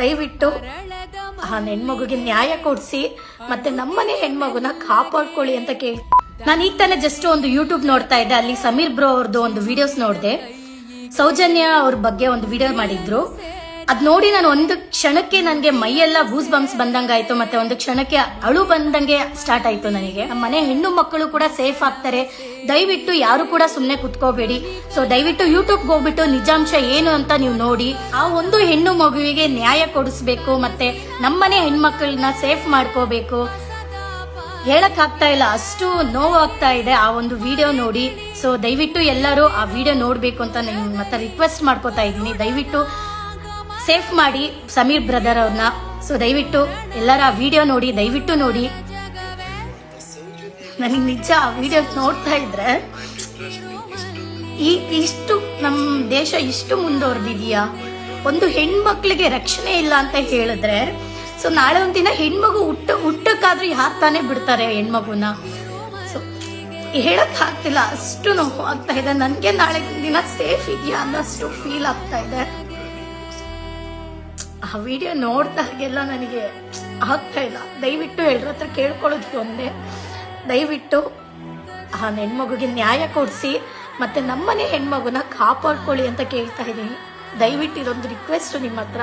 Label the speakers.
Speaker 1: ದಯವಿಟ್ಟು ಆ ಹೆಣ್ಮಗುಗೆ ನ್ಯಾಯ ಕೊಡಿಸಿ ಮತ್ತೆ ನಮ್ಮನೆ ಹೆಣ್ಮಗುನ ಕಾಪಾಡ್ಕೊಳ್ಳಿ ಅಂತ ಕೇಳಿ. ನಾನು ಈಗ ತಾನೇ ಜಸ್ಟ್ ಒಂದು ಯೂಟ್ಯೂಬ್ ನೋಡ್ತಾ ಇದ್ದೆ, ಅಲ್ಲಿ ಸಮೀರ್ ಬ್ರೋ ಅವ್ರದ್ದು ಒಂದು ವಿಡಿಯೋಸ್ ನೋಡಿದೆ. ಸೌಜನ್ಯ ಅವ್ರ ಬಗ್ಗೆ ಒಂದು ವಿಡಿಯೋ ಮಾಡಿದ್ರು. ಅದ್ ನೋಡಿ ನಾನು ಒಂದು ಕ್ಷಣಕ್ಕೆ ನನಗೆ ಮೈಯೆಲ್ಲ ಗೂಸ್ ಬಂಪ್ಸ್ ಬಂದಂಗಾಯ್ತು, ಮತ್ತೆ ಒಂದು ಕ್ಷಣಕ್ಕೆ ಅಳು ಬಂದಂಗೆ ಸ್ಟಾರ್ಟ್ ಆಯ್ತು ನನಗೆ. ನಮ್ಮ ಮನೆ ಹೆಣ್ಣು ಮಕ್ಕಳು ಕೂಡ ಸೇಫ್ ಆಗ್ತಾರೆ. ದಯವಿಟ್ಟು ಯಾರು ಕೂಡ ಸುಮ್ನೆ ಕುತ್ಕೋಬೇಡಿ. ಸೊ ದಯವಿಟ್ಟು ಯೂಟ್ಯೂಬ್ಗೆ ಹೋಗ್ಬಿಟ್ಟು ನಿಜಾಂಶ ಏನು ಅಂತ ನೀವು ನೋಡಿ, ಆ ಒಂದು ಹೆಣ್ಣು ಮಗುವಿಗೆ ನ್ಯಾಯ ಕೊಡಿಸ್ಬೇಕು, ಮತ್ತೆ ನಮ್ಮನೆ ಹೆಣ್ಮಕ್ಳನ್ನ ಸೇಫ್ ಮಾಡ್ಕೋಬೇಕು. ಹೇಳಕ್ ಆಗ್ತಾ ಇಲ್ಲ, ಅಷ್ಟು ನೋವಾಗ್ತಾ ಇದೆ ಆ ಒಂದು ವಿಡಿಯೋ ನೋಡಿ. ಸೊ ದಯವಿಟ್ಟು ಎಲ್ಲರೂ ಆ ವಿಡಿಯೋ ನೋಡ್ಬೇಕು ಅಂತ ನಾನು ಮತ್ತೆ ರಿಕ್ವೆಸ್ಟ್ ಮಾಡ್ಕೋತಾ ಇದ್ದೀನಿ. ದಯವಿಟ್ಟು ಸೇಫ್ ಮಾಡಿ ಸಮೀರ್ ಬ್ರದರ್ ಅವ್ರನ್ನ. ಸೊ ದಯವಿಟ್ಟು ಎಲ್ಲರ ಆ ವಿಡಿಯೋ ನೋಡಿ, ದಯವಿಟ್ಟು ನೋಡಿ. ನನಗೆ ನಿಜ ಆ ವಿಡಿಯೋ ನೋಡ್ತಾ ಇದ್ರೆ ಇಷ್ಟು ನಮ್ಮ ದೇಶ ಇಷ್ಟು ಮುಂದುವರೆದಿದೆಯಾ, ಒಂದು ಹೆಣ್ಮಕ್ಳಿಗೆ ರಕ್ಷಣೆ ಇಲ್ಲ ಅಂತ ಹೇಳಿದ್ರೆ, ಸೊ ನಾಳೆ ಒಂದಿನ ಹೆಣ್ಮಗು ಹುಟ್ಟಕ್ಕಾದ್ರೂ ಯಾರು ತಾನೇ ಬಿಡ್ತಾರೆ ಹೆಣ್ಮಗುನ? ಸೊ ಹೇಳಕ್ ಆಗ್ತಿಲ್ಲ, ಅಷ್ಟು ನೋವು ಆಗ್ತಾ ಇದೆ ನನ್ಗೆ. ನಾಳೆ ದಿನ ಸೇಫ್ ಇದೆಯಾ ಅನ್ನೋಷ್ಟು ಫೀಲ್ ಆಗ್ತಾ ಇದೆ. ಆ ವಿಡಿಯೋ ನೋಡ್ದಾಗೆಲ್ಲ ನನಗೆ ಆಗ್ತಾ ಇಲ್ಲ. ದಯವಿಟ್ಟು ಎಲ್ಲರ ಹತ್ರ ಕೇಳ್ಕೊಳ್ಳೋದು ಒಂದೇ, ದಯವಿಟ್ಟು ಆ ಹೆಣ್ಮಗುಗೆ ನ್ಯಾಯ ಕೊಡಿಸಿ ಮತ್ತೆ ನಮ್ಮನೆ ಹೆಣ್ಮಗುನ ಕಾಪಾಡ್ಕೊಳ್ಳಿ ಅಂತ ಕೇಳ್ತಾ ಇದ್ದೀನಿ. ದಯವಿಟ್ಟು ಇದೊಂದು ರಿಕ್ವೆಸ್ಟ್ ನಿಮ್ಮ ಹತ್ರ.